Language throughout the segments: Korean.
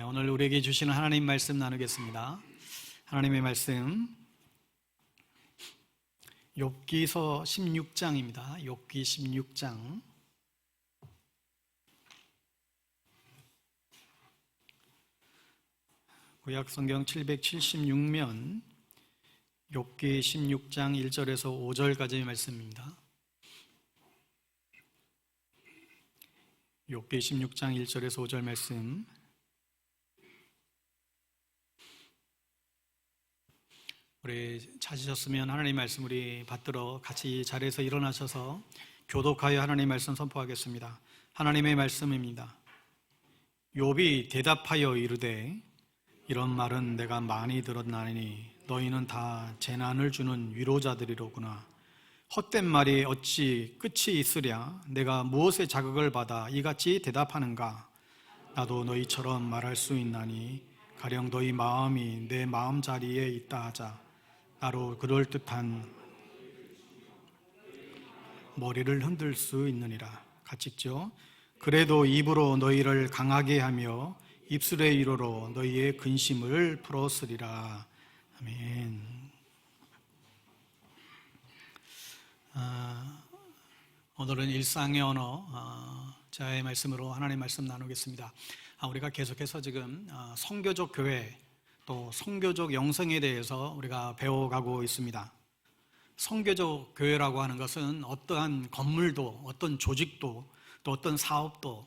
오늘 우리에게 주시는 하나님 말씀 나누겠습니다. 하나님의 말씀 욥기서 16장입니다. 욥기 16장 구약성경 776면 욥기 16장 1절에서 5절까지의 말씀입니다. 욥기 16장 1절에서 5절 말씀, 우리 찾으셨으면 하나님 말씀 우리 받들어 같이 자리에서 일어나셔서 교독하여 하나님 말씀 선포하겠습니다. 하나님의 말씀입니다. 욥이 대답하여 이르되 이런 말은 내가 많이 들었나니 너희는 다 재난을 주는 위로자들이로구나. 헛된 말이 어찌 끝이 있으랴. 내가 무엇에 자극을 받아 이같이 대답하는가. 나도 너희처럼 말할 수 있나니 가령 너희 마음이 내 마음자리에 있다 하자. 나로 그럴듯한 머리를 흔들 수 있느니라. 같이 읽죠. 그래도 입으로 너희를 강하게 하며 입술의 위로로 너희의 근심을 풀었으리라. 아멘. 오늘은 일상의 언어 자의 말씀으로 하나님의 말씀 나누겠습니다. 우리가 계속해서 지금 선교적 교회 또 선교적 영성에 대해서 우리가 배워가고 있습니다. 선교적 교회라고 하는 것은 어떠한 건물도 어떤 조직도 또 어떤 사업도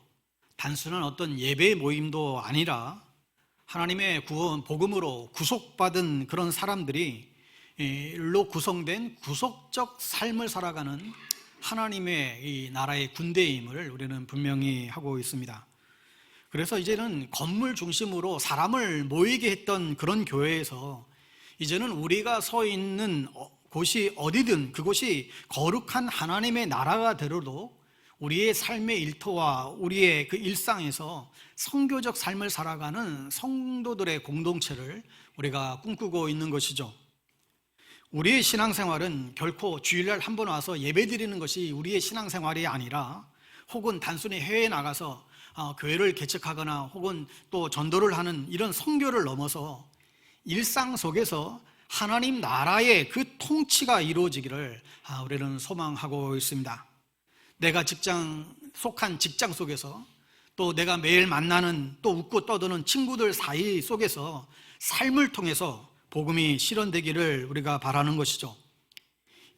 단순한 어떤 예배 모임도 아니라 하나님의 구원 복음으로 구속받은 그런 사람들이 일로 구성된 구속적 삶을 살아가는 하나님의 이 나라의 군대임을 우리는 분명히 하고 있습니다. 그래서 이제는 건물 중심으로 사람을 모이게 했던 그런 교회에서 이제는 우리가 서 있는 곳이 어디든 그곳이 거룩한 하나님의 나라가 되도록 우리의 삶의 일터와 우리의 그 일상에서 선교적 삶을 살아가는 성도들의 공동체를 우리가 꿈꾸고 있는 것이죠. 우리의 신앙생활은 결코 주일날 한 번 와서 예배드리는 것이 우리의 신앙생활이 아니라 혹은 단순히 해외에 나가서 교회를 개척하거나 혹은 또 전도를 하는 이런 선교를 넘어서 일상 속에서 하나님 나라의 그 통치가 이루어지기를 우리는 소망하고 있습니다. 내가 속한 직장 속에서 또 내가 매일 만나는 또 웃고 떠드는 친구들 사이 속에서 삶을 통해서 복음이 실현되기를 우리가 바라는 것이죠.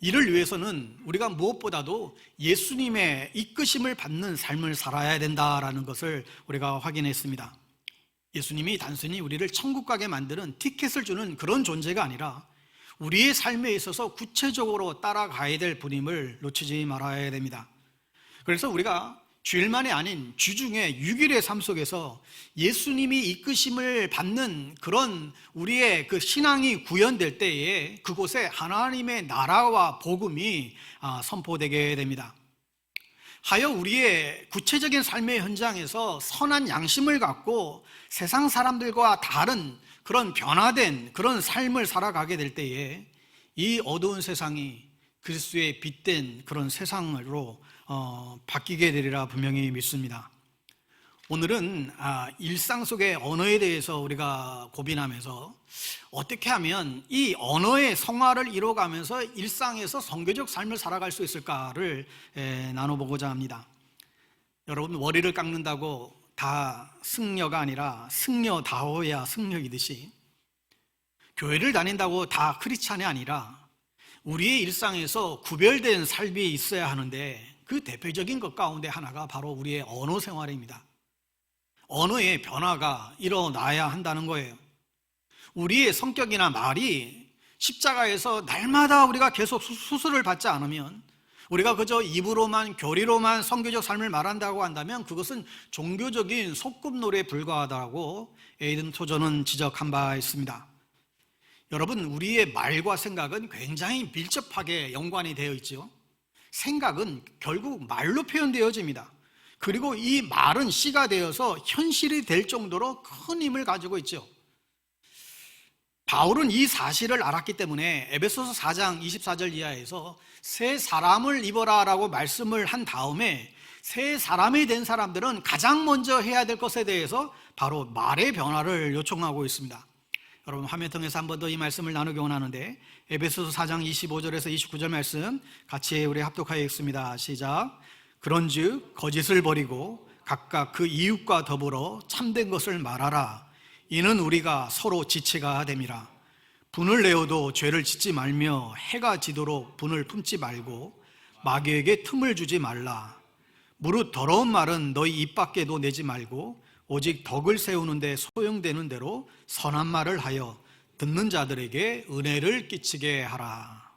이를 위해서는 우리가 무엇보다도 예수님의 이끄심을 받는 삶을 살아야 된다라는 것을 우리가 확인했습니다. 예수님이 단순히 우리를 천국 가게 만드는 티켓을 주는 그런 존재가 아니라 우리의 삶에 있어서 구체적으로 따라가야 될 분임을 놓치지 말아야 됩니다. 그래서 우리가 주일만이 아닌 주중에 6일의 삶 속에서 예수님이 이끄심을 받는 그런 우리의 그 신앙이 구현될 때에 그곳에 하나님의 나라와 복음이 선포되게 됩니다. 하여 우리의 구체적인 삶의 현장에서 선한 양심을 갖고 세상 사람들과 다른 그런 변화된 그런 삶을 살아가게 될 때에 이 어두운 세상이 그리스도의 빛된 그런 세상으로 바뀌게 되리라 분명히 믿습니다. 오늘은 일상 속의 언어에 대해서 우리가 고민하면서 어떻게 하면 이 언어의 성화를 이뤄가면서 일상에서 선교적 삶을 살아갈 수 있을까를 나눠보고자 합니다. 여러분, 머리를 깎는다고 다 승려가 아니라 승려다워야 승려이듯이 교회를 다닌다고 다 크리스찬이 아니라 우리의 일상에서 구별된 삶이 있어야 하는데 그 대표적인 것 가운데 하나가 바로 우리의 언어 생활입니다. 언어의 변화가 일어나야 한다는 거예요. 우리의 성격이나 말이 십자가에서 날마다 우리가 계속 수술을 받지 않으면, 우리가 그저 입으로만 교리로만 선교적 삶을 말한다고 한다면 그것은 종교적인 소꿉놀이에 불과하다고 에이든 토저는 지적한 바 있습니다. 여러분, 우리의 말과 생각은 굉장히 밀접하게 연관이 되어 있죠. 생각은 결국 말로 표현되어집니다. 그리고 이 말은 씨가 되어서 현실이 될 정도로 큰 힘을 가지고 있죠. 바울은 이 사실을 알았기 때문에 에베소서 4장 24절 이하에서 새 사람을 입어라 라고 말씀을 한 다음에 새 사람이 된 사람들은 가장 먼저 해야 될 것에 대해서 바로 말의 변화를 요청하고 있습니다. 여러분 화면 통해서 한 번 더 이 말씀을 나누기 원하는데, 에베소서 4장 25절에서 29절 말씀 같이 우리 합독하여 읽습니다. 시작. 그런즉 거짓을 버리고 각각 그 이웃과 더불어 참된 것을 말하라. 이는 우리가 서로 지체가 됨이라. 분을 내어도 죄를 짓지 말며 해가 지도록 분을 품지 말고 마귀에게 틈을 주지 말라. 무릇 더러운 말은 너희 입 밖에도 내지 말고 오직 덕을 세우는 데 소용되는 대로 선한 말을 하여 듣는 자들에게 은혜를 끼치게 하라.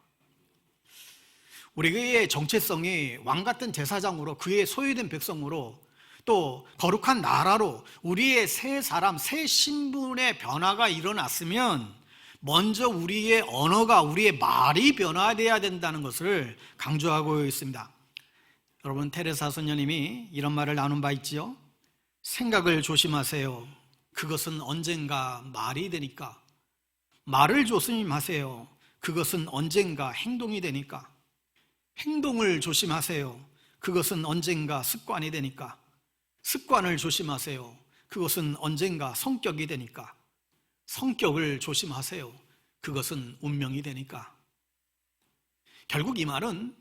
우리의 정체성이 왕같은 제사장으로, 그의 소유된 백성으로, 또 거룩한 나라로 우리의 새 사람, 새 신분의 변화가 일어났으면 먼저 우리의 언어가, 우리의 말이 변화되어야 된다는 것을 강조하고 있습니다. 여러분 테레사 선녀님이 이런 말을 나눈 바 있지요. 생각을 조심하세요. 그것은 언젠가 말이 되니까. 말을 조심하세요. 그것은 언젠가 행동이 되니까. 행동을 조심하세요. 그것은 언젠가 습관이 되니까. 습관을 조심하세요. 그것은 언젠가 성격이 되니까. 성격을 조심하세요. 그것은 운명이 되니까. 결국 이 말은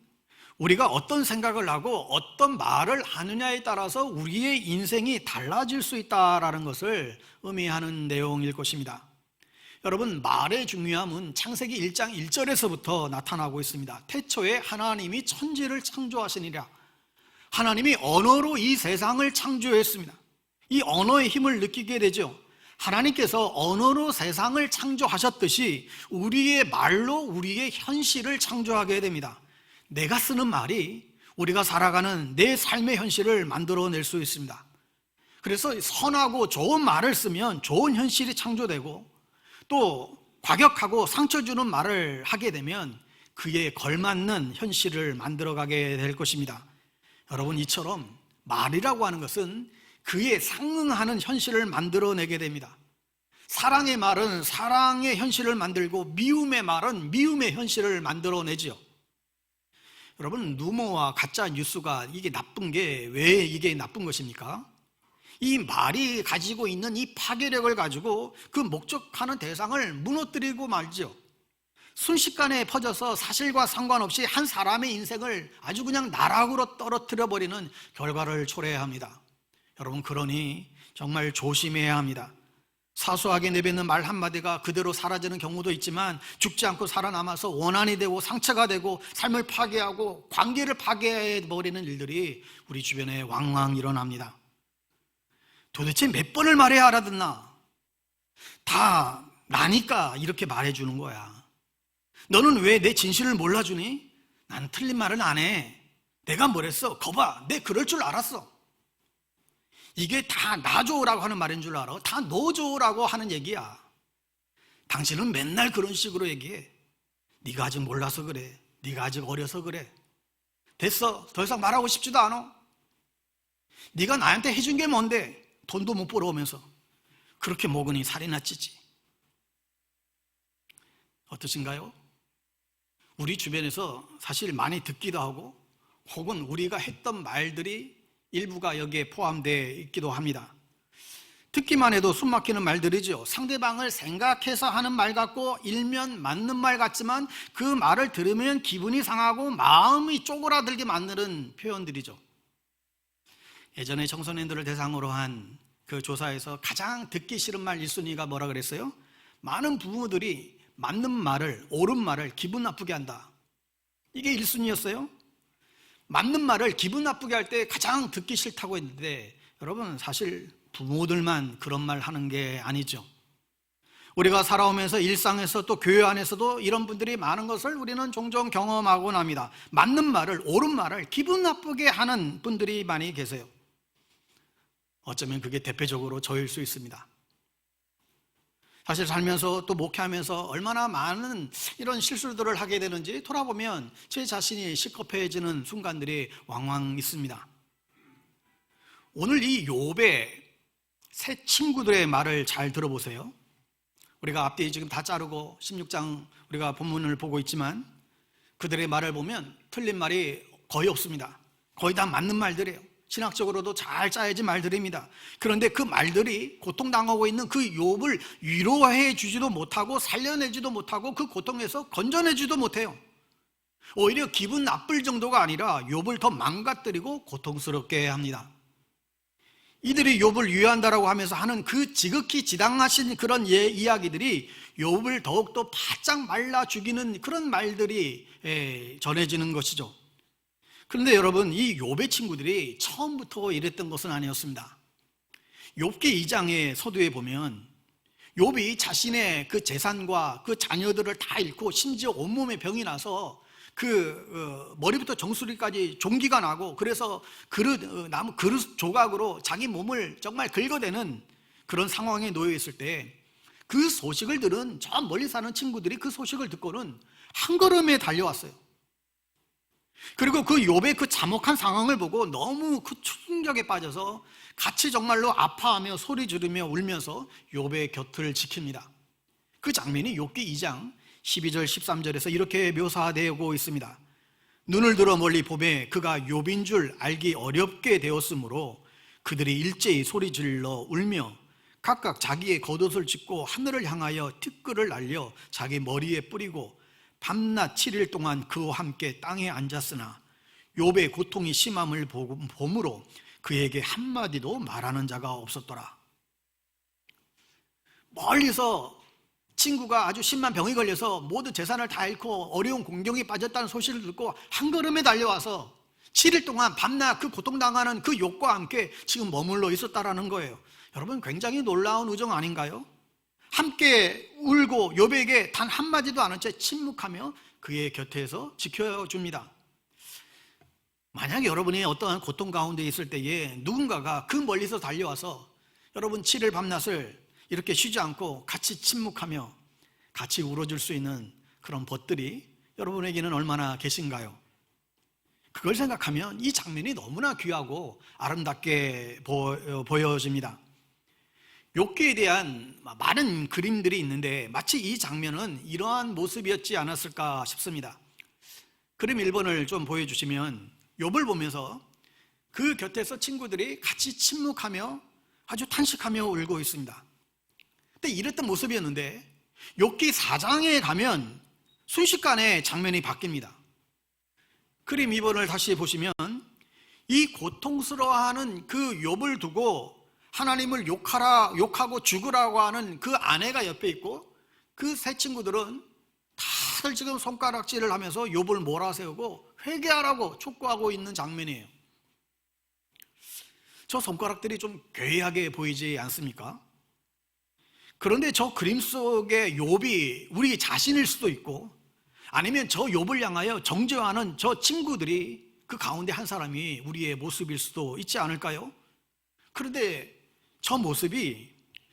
우리가 어떤 생각을 하고 어떤 말을 하느냐에 따라서 우리의 인생이 달라질 수 있다는 것을 의미하는 내용일 것입니다. 여러분, 말의 중요함은 창세기 1장 1절에서부터 나타나고 있습니다. 태초에 하나님이 천지를 창조하시니라. 하나님이 언어로 이 세상을 창조했습니다. 이 언어의 힘을 느끼게 되죠. 하나님께서 언어로 세상을 창조하셨듯이 우리의 말로 우리의 현실을 창조하게 됩니다. 내가 쓰는 말이 우리가 살아가는 내 삶의 현실을 만들어낼 수 있습니다. 그래서 선하고 좋은 말을 쓰면 좋은 현실이 창조되고, 또 과격하고 상처 주는 말을 하게 되면 그에 걸맞는 현실을 만들어가게 될 것입니다. 여러분, 이처럼 말이라고 하는 것은 그에 상응하는 현실을 만들어내게 됩니다. 사랑의 말은 사랑의 현실을 만들고, 미움의 말은 미움의 현실을 만들어내지요. 여러분, 루머와 가짜 뉴스가 이게 나쁜 게 왜 이게 나쁜 것입니까? 이 말이 가지고 있는 이 파괴력을 가지고 그 목적하는 대상을 무너뜨리고 말죠. 순식간에 퍼져서 사실과 상관없이 한 사람의 인생을 아주 그냥 나락으로 떨어뜨려 버리는 결과를 초래합니다. 여러분, 그러니 정말 조심해야 합니다. 사소하게 내뱉는 말 한마디가 그대로 사라지는 경우도 있지만, 죽지 않고 살아남아서 원한이 되고 상처가 되고 삶을 파괴하고 관계를 파괴해버리는 일들이 우리 주변에 왕왕 일어납니다. 도대체 몇 번을 말해야 알아듣나? 다 나니까 이렇게 말해주는 거야. 너는 왜 내 진실을 몰라주니? 난 틀린 말은 안 해. 내가 뭐랬어? 거봐, 내 그럴 줄 알았어. 이게 다 나줘라고 하는 말인 줄 알아? 다 너줘라고 하는 얘기야. 당신은 맨날 그런 식으로 얘기해. 네가 아직 몰라서 그래. 네가 아직 어려서 그래. 됐어, 더 이상 말하고 싶지도 않아. 네가 나한테 해준 게 뭔데? 돈도 못 벌어오면서 그렇게 먹으니 살이나 찌지. 어떠신가요? 우리 주변에서 사실 많이 듣기도 하고, 혹은 우리가 했던 말들이 일부가 여기에 포함되어 있기도 합니다. 듣기만 해도 숨 막히는 말들이죠. 상대방을 생각해서 하는 말 같고 일면 맞는 말 같지만 그 말을 들으면 기분이 상하고 마음이 쪼그라들게 만드는 표현들이죠. 예전에 청소년들을 대상으로 한 그 조사에서 가장 듣기 싫은 말 1순위가 뭐라 그랬어요? 많은 부모들이 맞는 말을, 옳은 말을 기분 나쁘게 한다. 이게 1순위였어요. 맞는 말을 기분 나쁘게 할 때 가장 듣기 싫다고 했는데, 여러분, 사실 부모들만 그런 말 하는 게 아니죠. 우리가 살아오면서 일상에서 또 교회 안에서도 이런 분들이 많은 것을 우리는 종종 경험하곤 합니다. 맞는 말을, 옳은 말을 기분 나쁘게 하는 분들이 많이 계세요. 어쩌면 그게 대표적으로 저일 수 있습니다. 사실 살면서 또 목회하면서 얼마나 많은 이런 실수들을 하게 되는지 돌아보면 제 자신이 시급해지는 순간들이 왕왕 있습니다. 오늘 이 욥의 새 친구들의 말을 잘 들어보세요. 우리가 앞뒤 지금 다 자르고 16장 우리가 본문을 보고 있지만, 그들의 말을 보면 틀린 말이 거의 없습니다. 거의 다 맞는 말들이에요. 신학적으로도 잘 짜여진 말들입니다. 그런데 그 말들이 고통당하고 있는 그 욥을 위로해 주지도 못하고 살려내지도 못하고 그 고통에서 건져내지도 못해요. 오히려 기분 나쁠 정도가 아니라 욥을 더 망가뜨리고 고통스럽게 합니다. 이들이 욥을 위로한다라고 하면서 하는 그 지극히 지당하신 그런 이야기들이 욥을 더욱더 바짝 말라 죽이는 그런 말들이 전해지는 것이죠. 그런데 여러분, 이 욥의 친구들이 처음부터 이랬던 것은 아니었습니다. 욥기 2장의 서두에 보면 욥이 자신의 그 재산과 그 자녀들을 다 잃고 심지어 온몸에 병이 나서 머리부터 정수리까지 종기가 나고, 그래서 나무 그릇 조각으로 자기 몸을 정말 긁어대는 그런 상황에 놓여 있을 때 그 소식을 들은 저 멀리 사는 친구들이 그 소식을 듣고는 한 걸음에 달려왔어요. 그리고 그 욥의 그 참혹한 상황을 보고 너무 그 충격에 빠져서 같이 정말로 아파하며 소리 지르며 울면서 욥의 곁을 지킵니다. 그 장면이 욥기 2장 12절 13절에서 이렇게 묘사되고 있습니다. 눈을 들어 멀리 보매 그가 욥인 줄 알기 어렵게 되었으므로 그들이 일제히 소리질러 울며 각각 자기의 겉옷을 찢고 하늘을 향하여 티끌을 날려 자기 머리에 뿌리고 밤낮 7일 동안 그와 함께 땅에 앉았으나 욥의 고통이 심함을 보므로 그에게 한마디도 말하는 자가 없었더라. 멀리서 친구가 아주 심한 병이 걸려서 모든 재산을 다 잃고 어려운 공경에 빠졌다는 소식을 듣고 한 걸음에 달려와서 7일 동안 밤낮 그 고통당하는 그 욥과 함께 지금 머물러 있었다라는 거예요. 여러분, 굉장히 놀라운 우정 아닌가요? 함께 울고 욥에게 단 한마디도 안 한 채 침묵하며 그의 곁에서 지켜줍니다. 만약 여러분이 어떠한 고통 가운데 있을 때에 누군가가 그 멀리서 달려와서 여러분 7일 밤낮을 이렇게 쉬지 않고 같이 침묵하며 같이 울어줄 수 있는 그런 벗들이 여러분에게는 얼마나 계신가요? 그걸 생각하면 이 장면이 너무나 귀하고 아름답게 보여집니다. 욥기에 대한 많은 그림들이 있는데 마치 이 장면은 이러한 모습이었지 않았을까 싶습니다. 그림 1번을 좀 보여주시면 욥을 보면서 그 곁에서 친구들이 같이 침묵하며 아주 탄식하며 울고 있습니다. 근데 이랬던 모습이었는데 욥기 4장에 가면 순식간에 장면이 바뀝니다. 그림 2번을 다시 보시면 이 고통스러워하는 그 욥을 두고 하나님을 욕하고 죽으라고 하는 그 아내가 옆에 있고 그 세 친구들은 다들 지금 손가락질을 하면서 욥을 몰아세우고 회개하라고 촉구하고 있는 장면이에요. 저 손가락들이 좀 괴이하게 보이지 않습니까? 그런데 저 그림 속의 욥이 우리 자신일 수도 있고 아니면 저 욥을 향하여 정죄하는 저 친구들이 그 가운데 한 사람이 우리의 모습일 수도 있지 않을까요? 그런데 저 모습이,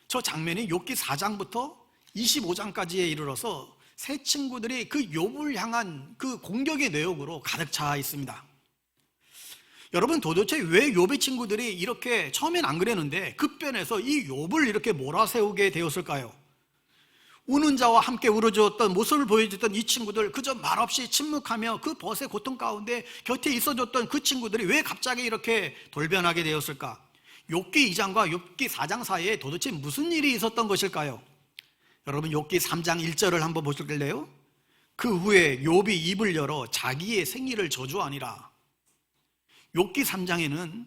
저 장면이 욥기 4장부터 25장까지에 이르러서 세 친구들이 그 욥을 향한 그 공격의 내용으로 가득 차 있습니다. 여러분, 도대체 왜 욥의 친구들이 이렇게 처음엔 안 그랬는데 급변해서 이 욥을 이렇게 몰아세우게 되었을까요? 우는 자와 함께 울어주었던 모습을 보여줬던 이 친구들, 그저 말없이 침묵하며 그 벗의 고통 가운데 곁에 있어줬던 그 친구들이 왜 갑자기 이렇게 돌변하게 되었을까? 욥기 2장과 욥기 4장 사이에 도대체 무슨 일이 있었던 것일까요? 여러분, 욥기 3장 1절을 한번 보실래요? 그 후에 욥이 입을 열어 자기의 생일을 저주하니라. 욥기 3장에는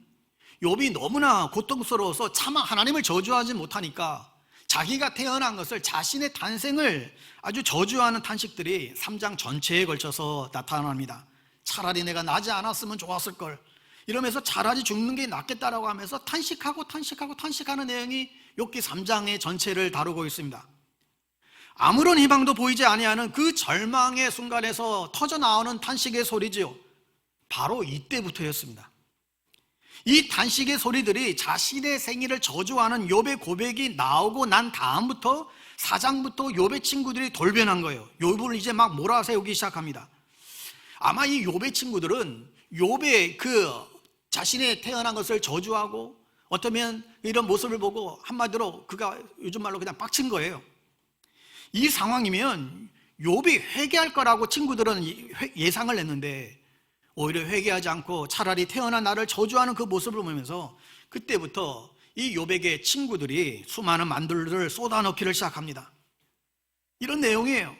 욥이 너무나 고통스러워서 차마 하나님을 저주하지 못하니까 자기가 태어난 것을, 자신의 탄생을 아주 저주하는 탄식들이 3장 전체에 걸쳐서 나타납니다. 차라리 내가 나지 않았으면 좋았을걸, 이러면서 차라리 죽는 게 낫겠다라고 하면서 탄식하는 내용이 욥기 3장의 전체를 다루고 있습니다. 아무런 희망도 보이지 아니하는 그 절망의 순간에서 터져나오는 탄식의 소리지요, 바로 이때부터였습니다. 이 탄식의 소리들이 자신의 생일을 저주하는 욥의 고백이 나오고 난 다음부터 4장부터 욥의 친구들이 돌변한 거예요. 욥을 이제 막 몰아세우기 시작합니다. 아마 이 욥의 친구들은 욥의 그 자신의 태어난 것을 저주하고 어쩌면 이런 모습을 보고 한마디로 그가 요즘 말로 그냥 빡친 거예요. 이 상황이면 욥이 회개할 거라고 친구들은 예상을 했는데 오히려 회개하지 않고 차라리 태어난 나를 저주하는 그 모습을 보면서 그때부터 이 욥에게 친구들이 수많은 만들을 쏟아넣기를 시작합니다. 이런 내용이에요.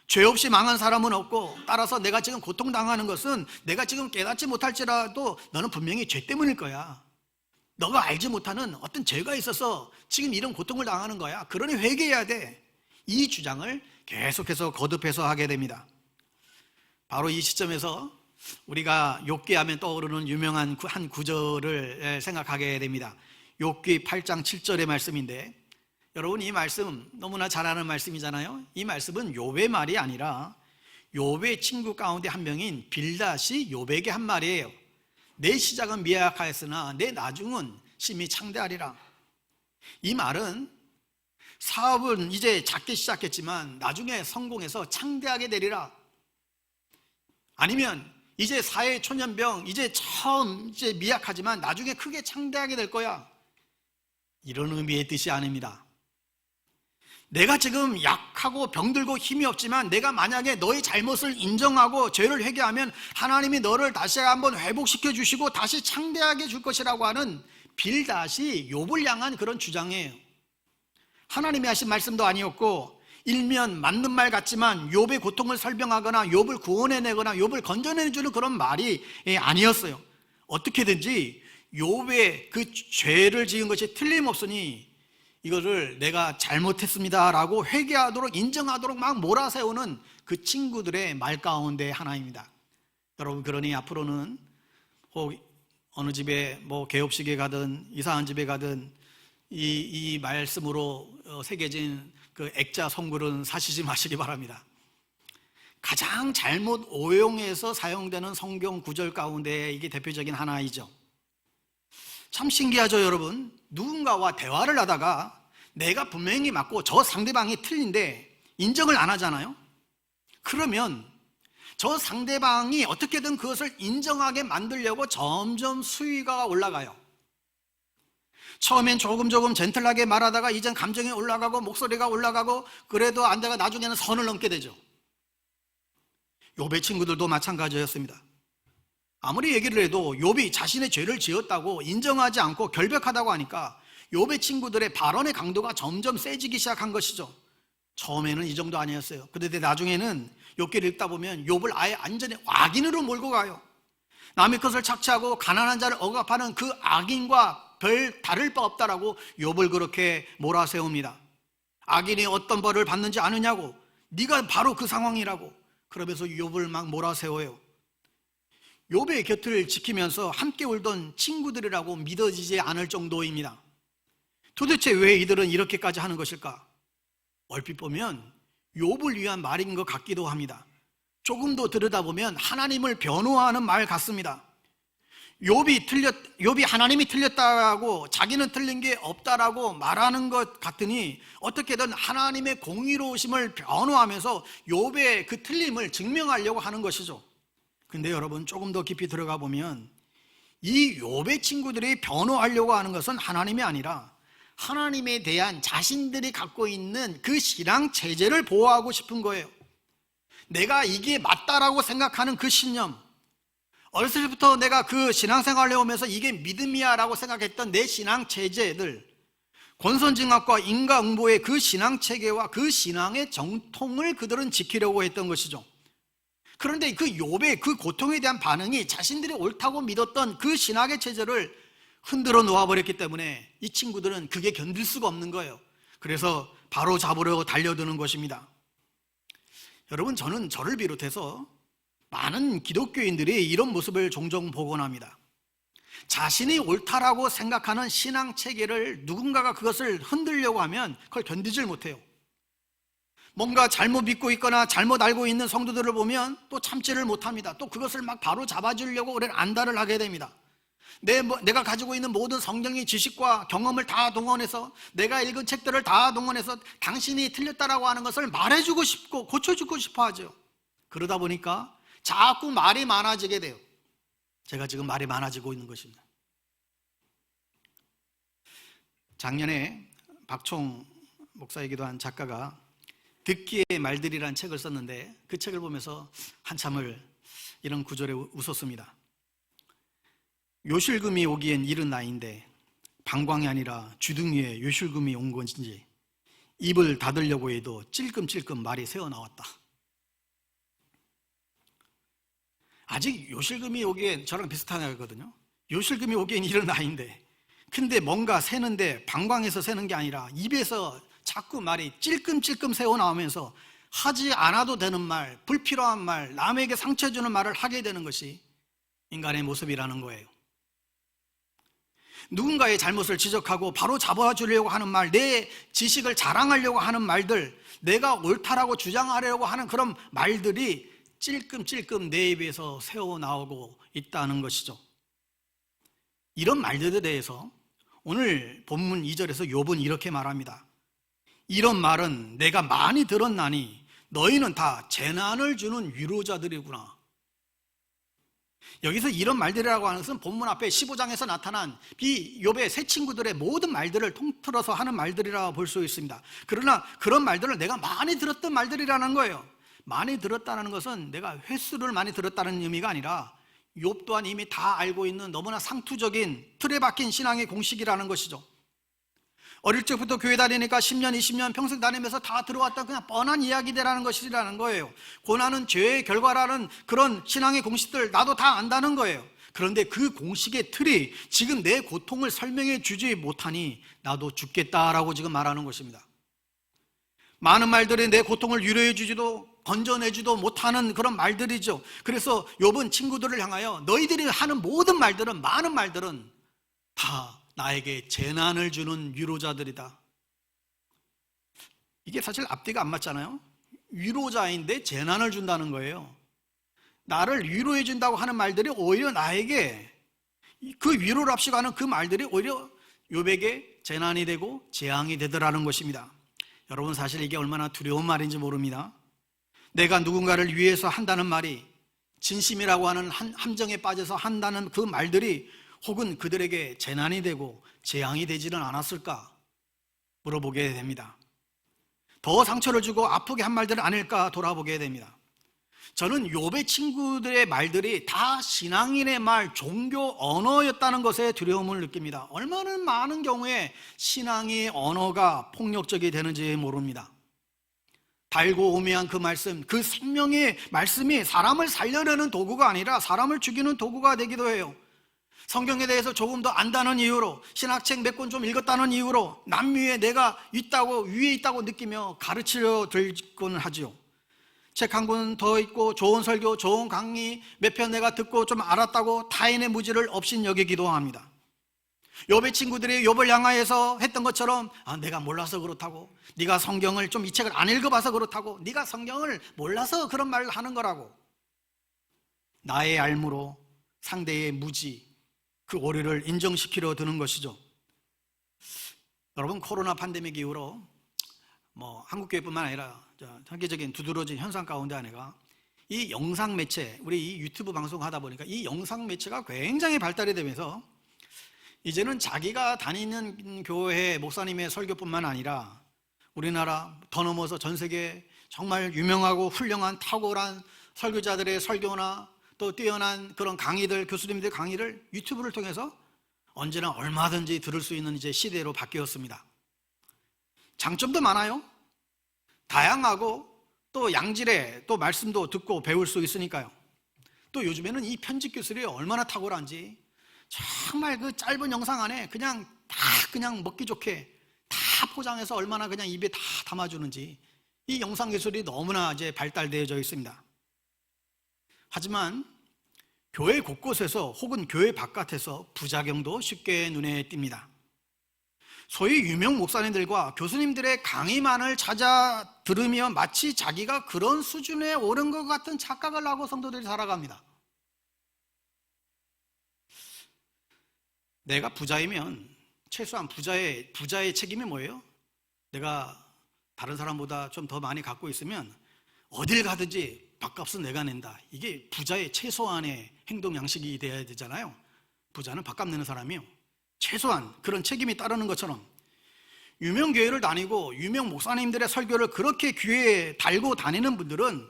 죄 없이 망한 사람은 없고, 따라서 내가 지금 고통당하는 것은 내가 지금 깨닫지 못할지라도 너는 분명히 죄 때문일 거야. 너가 알지 못하는 어떤 죄가 있어서 지금 이런 고통을 당하는 거야. 그러니 회개해야 돼. 이 주장을 계속해서 거듭해서 하게 됩니다. 바로 이 시점에서 우리가 욥기 하면 떠오르는 유명한 한 구절을 생각하게 됩니다. 욥기 8장 7절의 말씀인데, 여러분 이 말씀 너무나 잘 아는 말씀이잖아요. 이 말씀은 욥의 말이 아니라 욥의 친구 가운데 한 명인 빌닷이 욥에게 한 말이에요. 내 시작은 미약하였으나 내 나중은 심히 창대하리라. 이 말은 사업은 이제 작게 시작했지만 나중에 성공해서 창대하게 되리라. 아니면 이제 사회 초년병, 이제 처음 미약하지만 나중에 크게 창대하게 될 거야. 이런 의미의 뜻이 아닙니다. 내가 지금 약하고 병들고 힘이 없지만 내가 만약에 너의 잘못을 인정하고 죄를 회개하면 하나님이 너를 다시 한번 회복시켜 주시고 다시 창대하게 줄 것이라고 하는 빌닷이 욥을 향한 그런 주장이에요. 하나님이 하신 말씀도 아니었고, 일면 맞는 말 같지만 욥의 고통을 설명하거나 욥을 구원해내거나 욥을 건져내주는 그런 말이 아니었어요. 어떻게든지 욥의 그 죄를 지은 것이 틀림없으니 이거를 내가 잘못했습니다 라고 회개하도록 인정하도록 막 몰아세우는 그 친구들의 말 가운데 하나입니다. 여러분, 그러니 앞으로는 혹 어느 집에 개업식에 가든 이상한 집에 가든 이 말씀으로 새겨진 그 액자 성글은 사시지 마시기 바랍니다. 가장 잘못 오용해서 사용되는 성경 구절 가운데 이게 대표적인 하나이죠. 참 신기하죠, 여러분. 누군가와 대화를 하다가 내가 분명히 맞고 저 상대방이 틀린데 인정을 안 하잖아요. 그러면 저 상대방이 어떻게든 그것을 인정하게 만들려고 점점 수위가 올라가요. 처음엔 조금 젠틀하게 말하다가 이젠 감정이 올라가고 목소리가 올라가고, 그래도 안 되가 나중에는 선을 넘게 되죠. 욥의 친구들도 마찬가지였습니다. 아무리 얘기를 해도 욥이 자신의 죄를 지었다고 인정하지 않고 결백하다고 하니까 욥의 친구들의 발언의 강도가 점점 세지기 시작한 것이죠. 처음에는 이 정도 아니었어요. 그런데 나중에는 욥기를 읽다 보면 욥을 아예 완전히 악인으로 몰고 가요. 남의 것을 착취하고 가난한 자를 억압하는 그 악인과 별 다를 바 없다라고 욥을 그렇게 몰아세웁니다. 악인이 어떤 벌을 받는지 아느냐고, 네가 바로 그 상황이라고. 그러면서 욥을 막 몰아세워요. 욥의 곁을 지키면서 함께 울던 친구들이라고 믿어지지 않을 정도입니다. 도대체 왜 이들은 이렇게까지 하는 것일까? 얼핏 보면 욥을 위한 말인 것 같기도 합니다. 조금 더 들여다보면 하나님을 변호하는 말 같습니다. 욥이 하나님이 틀렸다고, 자기는 틀린 게 없다라고 말하는 것 같으니 어떻게든 하나님의 공의로우심을 변호하면서 욥의 그 틀림을 증명하려고 하는 것이죠. 근데 여러분, 조금 더 깊이 들어가 보면 이 욥의 친구들이 변호하려고 하는 것은 하나님이 아니라 하나님에 대한 자신들이 갖고 있는 그 신앙 체제를 보호하고 싶은 거예요. 내가 이게 맞다라고 생각하는 그 신념, 어렸을 때부터 내가 그 신앙생활을 해오면서 이게 믿음이야 라고 생각했던 내 신앙 체제들, 권선징악과 인과응보의 그 신앙 체계와 그 신앙의 정통을 그들은 지키려고 했던 것이죠. 그런데 그 욥의 그 고통에 대한 반응이 자신들이 옳다고 믿었던 그 신학의 체제를 흔들어 놓아버렸기 때문에 이 친구들은 그게 견딜 수가 없는 거예요. 그래서 바로 잡으려고 달려드는 것입니다. 여러분, 저는 저를 비롯해서 많은 기독교인들이 이런 모습을 종종 보곤 합니다. 자신이 옳다라고 생각하는 신앙 체계를 누군가가 그것을 흔들려고 하면 그걸 견디질 못해요. 뭔가 잘못 믿고 있거나 잘못 알고 있는 성도들을 보면 또 참지를 못합니다. 또 그것을 막 바로 잡아주려고 안달을 하게 됩니다. 내가 가지고 있는 모든 성경의 지식과 경험을 다 동원해서, 내가 읽은 책들을 다 동원해서 당신이 틀렸다라고 하는 것을 말해주고 싶고 고쳐주고 싶어 하죠. 그러다 보니까 자꾸 말이 많아지게 돼요. 제가 지금 말이 많아지고 있는 것입니다. 작년에 박총 목사이기도 한 작가가 듣기의 말들이라는 책을 썼는데, 그 책을 보면서 한참을 이런 구절에 웃었습니다. 요실금이 오기엔 이른 나이인데 방광이 아니라 주둥이에 요실금이 온 건지 입을 닫으려고 해도 찔끔찔끔 말이 새어나왔다. 아직 요실금이 오기엔, 저랑 비슷한 애거든요. 요실금이 오기엔 이른 나이인데, 근데 뭔가 새는데 방광에서 새는 게 아니라 입에서 자꾸 말이 찔끔찔끔 새어나오면서 하지 않아도 되는 말, 불필요한 말, 남에게 상처 주는 말을 하게 되는 것이 인간의 모습이라는 거예요. 누군가의 잘못을 지적하고 바로 잡아주려고 하는 말, 내 지식을 자랑하려고 하는 말들, 내가 옳다라고 주장하려고 하는 그런 말들이 찔끔찔끔 내 입에서 새어나오고 있다는 것이죠. 이런 말들에 대해서 오늘 본문 2절에서 욥은 이렇게 말합니다. 이런 말은 내가 많이 들었나니 너희는 다 재난을 주는 위로자들이구나. 여기서 이런 말들이라고 하는 것은 본문 앞에 15장에서 나타난 이 욥의 세 친구들의 모든 말들을 통틀어서 하는 말들이라고 볼 수 있습니다. 그러나 그런 말들을 내가 많이 들었던 말들이라는 거예요. 많이 들었다는 것은 내가 횟수를 많이 들었다는 의미가 아니라 욥 또한 이미 다 알고 있는 너무나 상투적인 틀에 박힌 신앙의 공식이라는 것이죠. 어릴 적부터 교회 다니니까 10년, 20년 평생 다니면서 다 들어왔던 그냥 뻔한 이야기들이라는 것이라는 거예요. 고난은 죄의 결과라는 그런 신앙의 공식들 나도 다 안다는 거예요. 그런데 그 공식의 틀이 지금 내 고통을 설명해 주지 못하니 나도 죽겠다라고 지금 말하는 것입니다. 많은 말들이 내 고통을 위로해 주지도 건져내지도 못하는 그런 말들이죠. 그래서 욥은 친구들을 향하여 너희들이 하는 모든 말들은, 많은 말들은 다 나에게 재난을 주는 위로자들이다. 이게 사실 앞뒤가 안 맞잖아요. 위로자인데 재난을 준다는 거예요. 나를 위로해 준다고 하는 말들이 오히려 나에게, 그 위로를 합시고 그 말들이 오히려 욥에게 재난이 되고 재앙이 되더라는 것입니다. 여러분, 사실 이게 얼마나 두려운 말인지 모릅니다. 내가 누군가를 위해서 한다는 말이, 진심이라고 하는 함정에 빠져서 한다는 그 말들이 혹은 그들에게 재난이 되고 재앙이 되지는 않았을까 물어보게 됩니다. 더 상처를 주고 아프게 한 말들은 아닐까 돌아보게 됩니다. 저는 욥의 친구들의 말들이 다 신앙인의 말, 종교 언어였다는 것에 두려움을 느낍니다. 얼마나 많은 경우에 신앙의 언어가 폭력적이 되는지 모릅니다. 달고 오묘한 그 말씀, 그 생명의 말씀이 사람을 살려내는 도구가 아니라 사람을 죽이는 도구가 되기도 해요. 성경에 대해서 조금 더 안다는 이유로, 신학책 몇 권 좀 읽었다는 이유로 남위에 내가 있다고, 위에 있다고 느끼며 가르치려 들곤 하지요. 책 한 권 더 읽고 좋은 설교, 좋은 강의 몇 편 내가 듣고 좀 알았다고 타인의 무지를 업신여기기도 합니다. 욥의 친구들이 욥을 향하여서 했던 것처럼, 내가 몰라서 그렇다고, 네가 성경을 좀 이 책을 안 읽어봐서 그렇다고, 네가 성경을 몰라서 그런 말을 하는 거라고, 나의 알무로 상대의 무지, 그 오류를 인정시키려 드는 것이죠. 여러분, 코로나 팬데믹 이후로 한국교회뿐만 아니라 세계적인 두드러진 현상 가운데 하나가 이 영상 매체, 우리 이 유튜브 방송 하다 보니까 이 영상 매체가 굉장히 발달이 되면서 이제는 자기가 다니는 교회 목사님의 설교뿐만 아니라 우리나라 더 넘어서 전 세계 정말 유명하고 훌륭한 탁월한 설교자들의 설교나 또 뛰어난 그런 강의들, 교수님들의 강의를 유튜브를 통해서 언제나 얼마든지 들을 수 있는 이제 시대로 바뀌었습니다. 장점도 많아요. 다양하고 또 양질의 또 말씀도 듣고 배울 수 있으니까요. 또 요즘에는 이 편집 기술이 얼마나 탁월한지 정말 그 짧은 영상 안에 그냥 먹기 좋게 다 포장해서 얼마나 그냥 입에 다 담아주는지, 이 영상 기술이 너무나 이제 발달되어져 있습니다. 하지만 교회 곳곳에서 혹은 교회 바깥에서 부작용도 쉽게 눈에 띕니다. 소위 유명 목사님들과 교수님들의 강의만을 찾아 들으며 마치 자기가 그런 수준에 오른 것 같은 착각을 하고 성도들이 살아갑니다. 내가 부자이면 최소한 부자의 책임이 뭐예요? 내가 다른 사람보다 좀 더 많이 갖고 있으면 어딜 가든지 밥값은 내가 낸다. 이게 부자의 최소한의 행동 양식이 돼야 되잖아요. 부자는 밥값 내는 사람이요. 최소한 그런 책임이 따르는 것처럼 유명 교회를 다니고 유명 목사님들의 설교를 그렇게 귀에 달고 다니는 분들은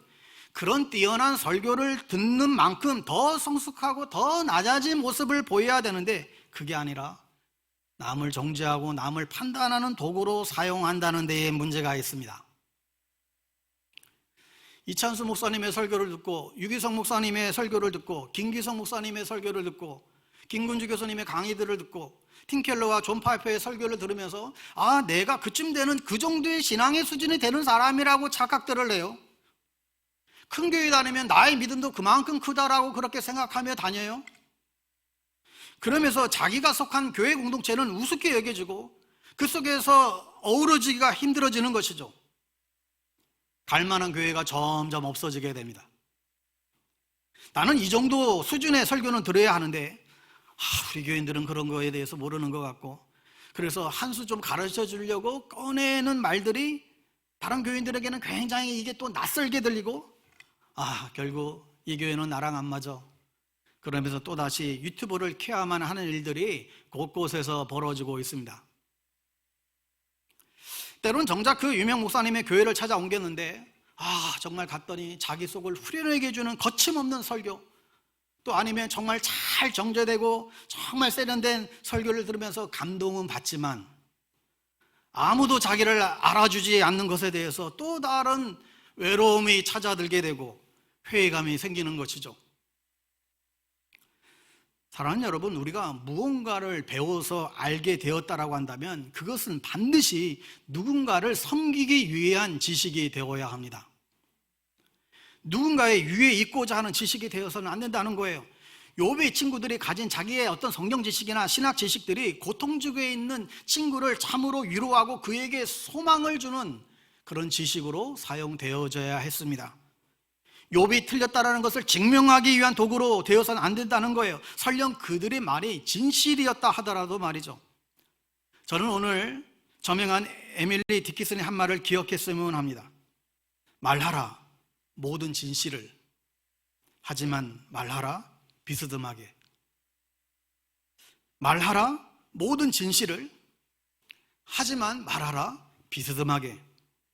그런 뛰어난 설교를 듣는 만큼 더 성숙하고 더 낮아진 모습을 보여야 되는데 그게 아니라 남을 정죄하고 남을 판단하는 도구로 사용한다는 데에 문제가 있습니다. 이찬수 목사님의 설교를 듣고 유기성 목사님의 설교를 듣고 김기성 목사님의 설교를 듣고 김군주 교수님의 강의들을 듣고 팀켈러와 존 파이퍼의 설교를 들으면서 내가 그쯤 되는 그 정도의 신앙의 수준이 되는 사람이라고 착각들을 해요. 큰 교회 다니면 나의 믿음도 그만큼 크다라고 그렇게 생각하며 다녀요. 그러면서 자기가 속한 교회 공동체는 우습게 여겨지고 그 속에서 어우러지기가 힘들어지는 것이죠. 갈만한 교회가 점점 없어지게 됩니다. 나는 이 정도 수준의 설교는 들어야 하는데 우리 교인들은 그런 거에 대해서 모르는 것 같고, 그래서 한 수 좀 가르쳐 주려고 꺼내는 말들이 다른 교인들에게는 굉장히 이게 또 낯설게 들리고 결국 이 교회는 나랑 안 맞아, 그러면서 또다시 유튜브를 켜야만 하는 일들이 곳곳에서 벌어지고 있습니다. 때로는 정작 그 유명 목사님의 교회를 찾아 옮겼는데 정말 갔더니 자기 속을 후련하게 해주는 거침없는 설교, 또 아니면 정말 잘 정제되고 정말 세련된 설교를 들으면서 감동은 받지만 아무도 자기를 알아주지 않는 것에 대해서 또 다른 외로움이 찾아들게 되고 회의감이 생기는 것이죠. 사랑하는 여러분, 우리가 무언가를 배워서 알게 되었다라고 한다면 그것은 반드시 누군가를 섬기기 위한 지식이 되어야 합니다. 누군가의 위에 있고자 하는 지식이 되어서는 안 된다는 거예요. 욥의 친구들이 가진 자기의 어떤 성경 지식이나 신학 지식들이 고통중에 있는 친구를 참으로 위로하고 그에게 소망을 주는 그런 지식으로 사용되어져야 했습니다. 욥이 틀렸다라는 것을 증명하기 위한 도구로 되어서는 안 된다는 거예요. 설령 그들의 말이 진실이었다 하더라도 말이죠. 저는 오늘 저명한 에밀리 디키슨의 한 말을 기억했으면 합니다. 말하라 모든 진실을, 하지만 말하라 비스듬하게. 말하라 모든 진실을, 하지만 말하라 비스듬하게.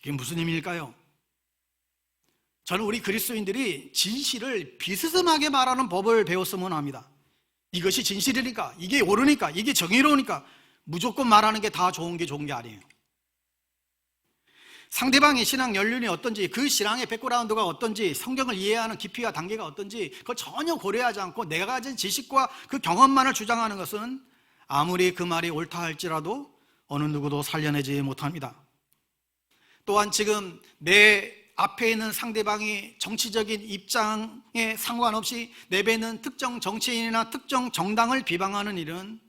이게 무슨 의미일까요? 저는 우리 그리스도인들이 진실을 비스듬하게 말하는 법을 배웠으면 합니다. 이것이 진실이니까, 이게 옳으니까, 이게 정의로우니까 무조건 말하는 게 다 좋은 게 아니에요. 상대방의 신앙 연륜이 어떤지, 그 신앙의 백그라운드가 어떤지, 성경을 이해하는 깊이와 단계가 어떤지 그걸 전혀 고려하지 않고 내가 가진 지식과 그 경험만을 주장하는 것은 아무리 그 말이 옳다 할지라도 어느 누구도 살려내지 못합니다. 또한 지금 내 앞에 있는 상대방이 정치적인 입장에 상관없이 내뱉는 특정 정치인이나 특정 정당을 비방하는 일은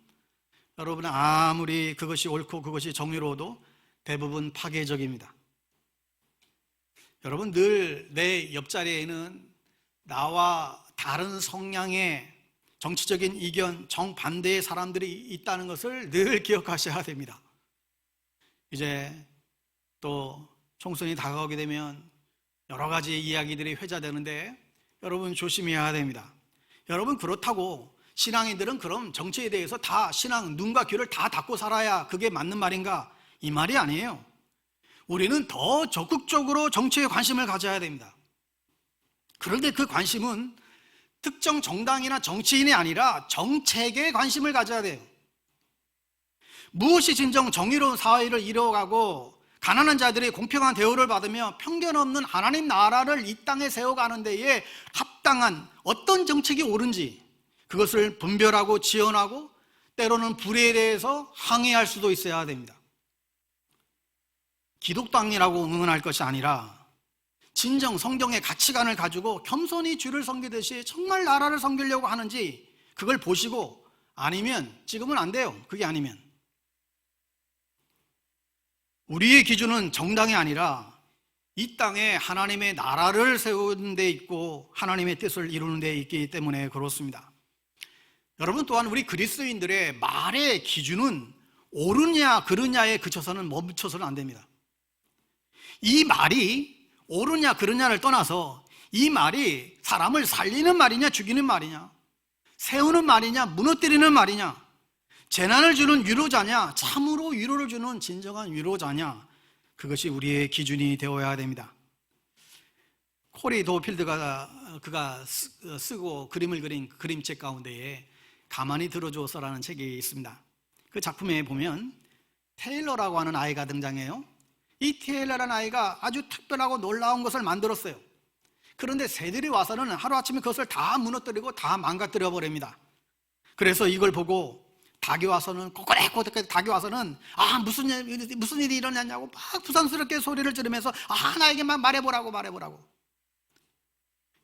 여러분 아무리 그것이 옳고 그것이 정의로워도 대부분 파괴적입니다. 여러분, 늘 내 옆자리에는 나와 다른 성향의 정치적인 이견, 정반대의 사람들이 있다는 것을 늘 기억하셔야 됩니다. 이제 또 총선이 다가오게 되면 여러 가지 이야기들이 회자되는데 여러분 조심해야 됩니다. 여러분, 그렇다고 신앙인들은 그럼 정치에 대해서 다 신앙 눈과 귀를 다 닫고 살아야 그게 맞는 말인가? 이 말이 아니에요. 우리는 더 적극적으로 정치에 관심을 가져야 됩니다. 그런데 그 관심은 특정 정당이나 정치인이 아니라 정책에 관심을 가져야 돼요. 무엇이 진정 정의로운 사회를 이루어가고 가난한 자들이 공평한 대우를 받으며 편견 없는 하나님 나라를 이 땅에 세워가는 데에 합당한 어떤 정책이 옳은지 그것을 분별하고 지원하고 때로는 불의에 대해서 항의할 수도 있어야 됩니다. 기독당이라고 응원할 것이 아니라 진정 성경의 가치관을 가지고 겸손히 주를 섬기듯이 정말 나라를 섬기려고 하는지 그걸 보시고, 아니면 찍으면 안 돼요. 그게 아니면 우리의 기준은 정당이 아니라 이 땅에 하나님의 나라를 세우는 데 있고 하나님의 뜻을 이루는 데 있기 때문에 그렇습니다. 여러분, 또한 우리 그리스도인들의 말의 기준은 옳으냐 그르냐에 그쳐서는 멈춰서는 안 됩니다. 이 말이 옳으냐 그르냐를 떠나서 이 말이 사람을 살리는 말이냐 죽이는 말이냐, 세우는 말이냐 무너뜨리는 말이냐, 재난을 주는 위로자냐 참으로 위로를 주는 진정한 위로자냐, 그것이 우리의 기준이 되어야 됩니다. 코리 도필드가 그가 쓰고 그림을 그린 그림책 가운데에 가만히 들어줘서라는 책이 있습니다. 그 작품에 보면 테일러라고 하는 아이가 등장해요. 이 테일러라는 아이가 아주 특별하고 놀라운 것을 만들었어요. 그런데 새들이 와서는 하루아침에 그것을 다 무너뜨리고 다 망가뜨려 버립니다. 그래서 이걸 보고 닭이 와서는 꼬꼬댁꼬댁 닭이 와서는 무슨 일이 일어났냐고 막 부산스럽게 소리를 지르면서 나에게만 말해보라고.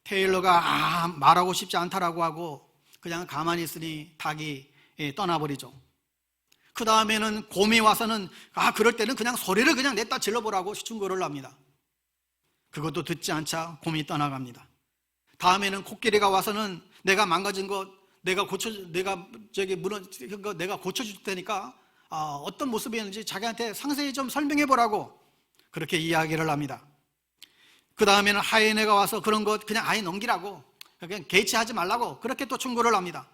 테일러가 말하고 싶지 않다라고 하고 그냥 가만히 있으니 닭이 떠나버리죠. 그 다음에는 곰이 와서는 그럴 때는 그냥 소리를 그냥 냈다 질러보라고 충고를 합니다. 그것도 듣지 않자 곰이 떠나갑니다. 다음에는 코끼리가 와서는 내가 망가진 것 내가 고쳐줄 테니까 어떤 모습이었는지 자기한테 상세히 좀 설명해 보라고 그렇게 이야기를 합니다. 그 다음에는 하이에나가 와서 그런 것 그냥 아예 넘기라고, 그냥 개의치하지 말라고 그렇게 또 충고를 합니다.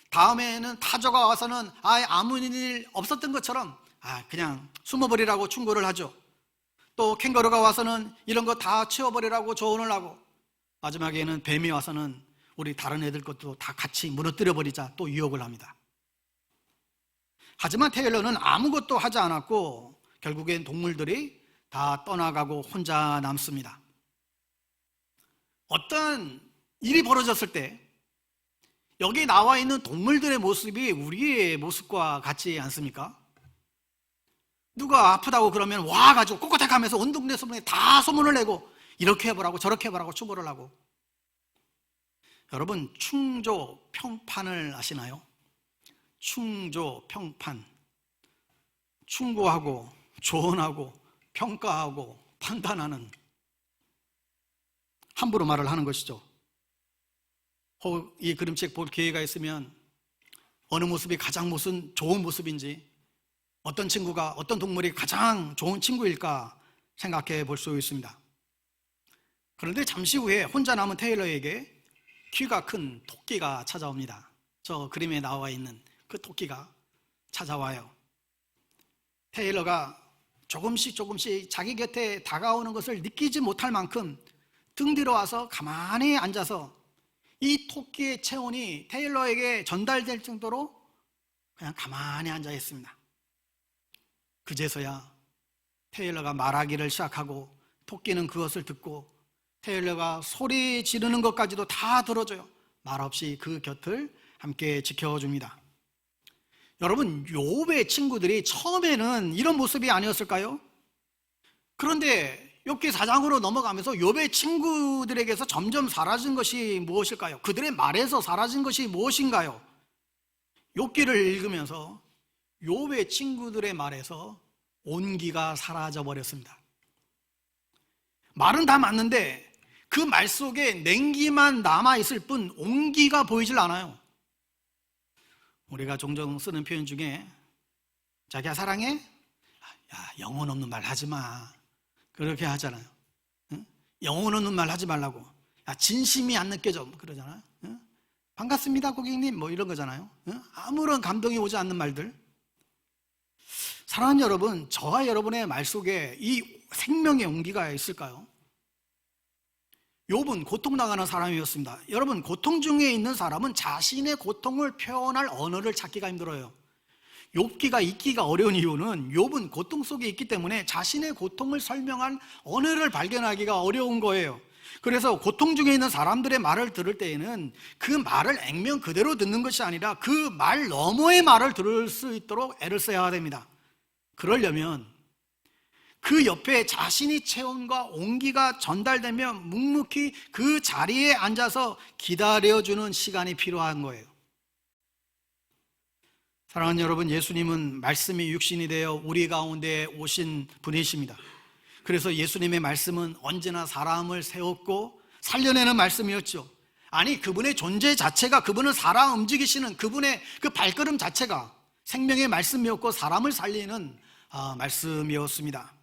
다음에는 타조가 와서는 아무 일 없었던 것처럼 그냥 숨어버리라고 충고를 하죠. 또 캥거루가 와서는 이런 거 다 치워버리라고 조언을 하고, 마지막에는 뱀이 와서는 우리 다른 애들 것도 다 같이 무너뜨려 버리자 또 유혹을 합니다. 하지만 테일러는 아무것도 하지 않았고 결국엔 동물들이 다 떠나가고 혼자 남습니다. 어떤 일이 벌어졌을 때 여기 나와 있는 동물들의 모습이 우리의 모습과 같지 않습니까? 누가 아프다고 그러면 와가지고 꼬꼬댁 하면서 온 동네 소문에 다 소문을 내고 이렇게 해보라고 저렇게 해보라고 충고를 하고. 여러분, 충조 평판을 아시나요? 충조 평판. 충고하고 조언하고 평가하고 판단하는, 함부로 말을 하는 것이죠. 혹 이 그림책 볼 기회가 있으면 어느 모습이 가장 좋은 모습인지, 어떤 친구가, 어떤 동물이 가장 좋은 친구일까 생각해 볼 수 있습니다. 그런데 잠시 후에 혼자 남은 테일러에게 귀가 큰 토끼가 찾아옵니다. 저 그림에 나와 있는 그 토끼가 찾아와요. 테일러가 조금씩 자기 곁에 다가오는 것을 느끼지 못할 만큼 등 뒤로 와서 가만히 앉아서 이 토끼의 체온이 테일러에게 전달될 정도로 그냥 가만히 앉아 있습니다. 그제서야 테일러가 말하기를 시작하고 토끼는 그것을 듣고 테일러가 소리 지르는 것까지도 다 들어줘요. 말없이 그 곁을 함께 지켜줍니다. 여러분, 욥의 친구들이 처음에는 이런 모습이 아니었을까요? 그런데 욥기 4장으로 넘어가면서 욥의 친구들에게서 점점 사라진 것이 무엇일까요? 그들의 말에서 사라진 것이 무엇인가요? 욥기를 읽으면서 욥의 친구들의 말에서 온기가 사라져 버렸습니다. 말은 다 맞는데 그 말 속에 냉기만 남아있을 뿐 온기가 보이질 않아요. 우리가 종종 쓰는 표현 중에 자기야 사랑해? 야, 영혼 없는 말 하지 마. 그렇게 하잖아요. 응? 영혼 없는 말 하지 말라고. 야, 진심이 안 느껴져. 그러잖아요. 응? 반갑습니다 고객님 이런 거잖아요. 응? 아무런 감동이 오지 않는 말들. 사랑하는 여러분, 저와 여러분의 말 속에 이 생명의 온기가 있을까요? 욥은 고통당하는 사람이었습니다. 여러분, 고통 중에 있는 사람은 자신의 고통을 표현할 언어를 찾기가 힘들어요. 욥기가 있기가 어려운 이유는 욥은 고통 속에 있기 때문에 자신의 고통을 설명할 언어를 발견하기가 어려운 거예요. 그래서 고통 중에 있는 사람들의 말을 들을 때에는 그 말을 액면 그대로 듣는 것이 아니라 그 말 너머의 말을 들을 수 있도록 애를 써야 됩니다. 그러려면 그 옆에 자신이 체온과 온기가 전달되면 묵묵히 그 자리에 앉아서 기다려주는 시간이 필요한 거예요. 사랑하는 여러분, 예수님은 말씀이 육신이 되어 우리 가운데 오신 분이십니다. 그래서 예수님의 말씀은 언제나 사람을 세웠고 살려내는 말씀이었죠. 아니, 그분의 존재 자체가, 그분은 살아 움직이시는 그분의 그 발걸음 자체가 생명의 말씀이었고 사람을 살리는 말씀이었습니다.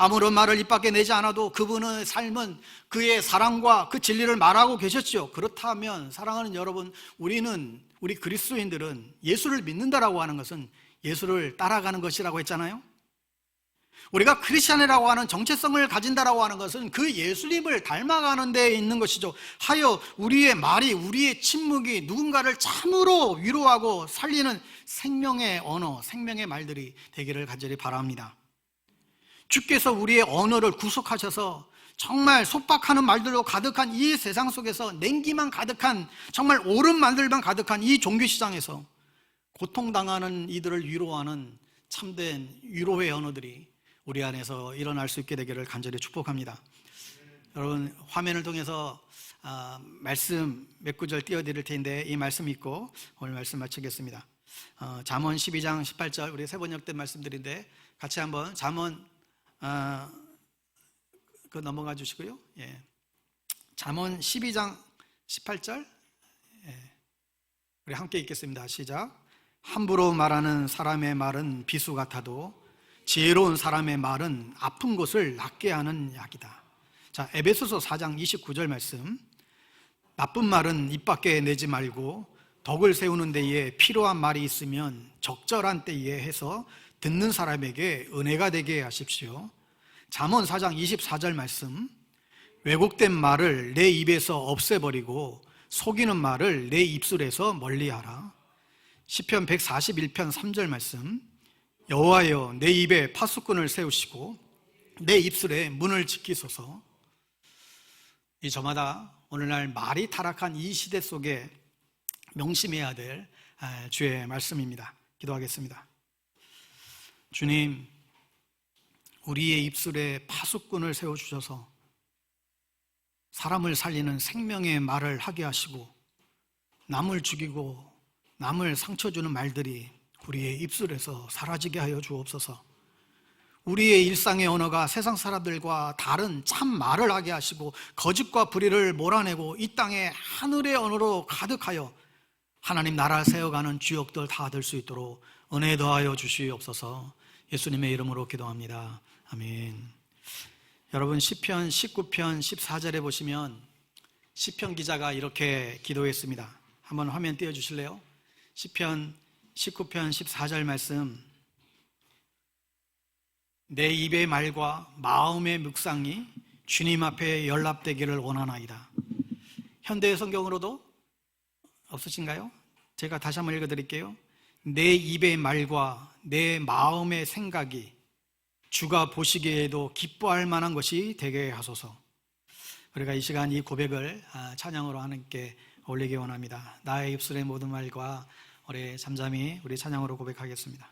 아무런 말을 입 밖에 내지 않아도 그분의 삶은 그의 사랑과 그 진리를 말하고 계셨죠. 그렇다면 사랑하는 여러분, 우리 그리스도인들은 예수를 믿는다라고 하는 것은 예수를 따라가는 것이라고 했잖아요. 우리가 크리스찬이라고 하는 정체성을 가진다라고 하는 것은 그 예수님을 닮아가는 데 있는 것이죠. 하여 우리의 말이, 우리의 침묵이 누군가를 참으로 위로하고 살리는 생명의 언어, 생명의 말들이 되기를 간절히 바랍니다. 주께서 우리의 언어를 구속하셔서 정말 속박하는 말들로 가득한 이 세상 속에서 냉기만 가득한, 정말 옳은 말들만 가득한 이 종교시장에서 고통당하는 이들을 위로하는 참된 위로의 언어들이 우리 안에서 일어날 수 있게 되기를 간절히 축복합니다. 여러분, 화면을 통해서 말씀 몇 구절 띄워드릴 텐데 이 말씀 읽고 오늘 말씀 마치겠습니다. 잠언 12장 18절, 우리 세 번역된 말씀들인데 같이 한번 잠언 그 넘어가 주시고요. 예. 잠언 12장 18절, 예. 우리 함께 읽겠습니다. 시작. 함부로 말하는 사람의 말은 비수 같아도 지혜로운 사람의 말은 아픈 곳을 낫게 하는 약이다. 자, 에베소서 4장 29절 말씀. 나쁜 말은 입 밖에 내지 말고 덕을 세우는 데에 필요한 말이 있으면 적절한 때에 해서 듣는 사람에게 은혜가 되게 하십시오. 잠언 4장 24절 말씀. 왜곡된 말을 내 입에서 없애버리고 속이는 말을 내 입술에서 멀리하라. 시편 141편 3절 말씀. 여호와여, 내 입에 파수꾼을 세우시고 내 입술에 문을 지키소서. 이 저마다 오늘날 말이 타락한 이 시대 속에 명심해야 될 주의 말씀입니다. 기도하겠습니다. 주님, 우리의 입술에 파수꾼을 세워주셔서 사람을 살리는 생명의 말을 하게 하시고 남을 죽이고 남을 상처 주는 말들이 우리의 입술에서 사라지게 하여 주옵소서. 우리의 일상의 언어가 세상 사람들과 다른 참 말을 하게 하시고 거짓과 불의를 몰아내고 이 땅에 하늘의 언어로 가득하여 하나님 나라 세워가는 주역들 다 될 수 있도록 은혜 더하여 주시옵소서. 예수님의 이름으로 기도합니다. 아멘. 여러분, 시편 19편 14절에 보시면 시편 기자가 이렇게 기도했습니다. 한번 화면 띄워주실래요? 시편 19편 14절 말씀. 내 입의 말과 마음의 묵상이 주님 앞에 연락되기를 원하나이다. 현대 성경으로도 없으신가요? 제가 다시 한번 읽어드릴게요. 내 입의 말과 내 마음의 생각이 주가 보시기에도 기뻐할 만한 것이 되게 하소서. 우리가 이 시간 이 고백을 찬양으로 하나님께 올리기 원합니다. 나의 입술의 모든 말과 우리 잠잠히 우리 찬양으로 고백하겠습니다.